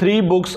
3 books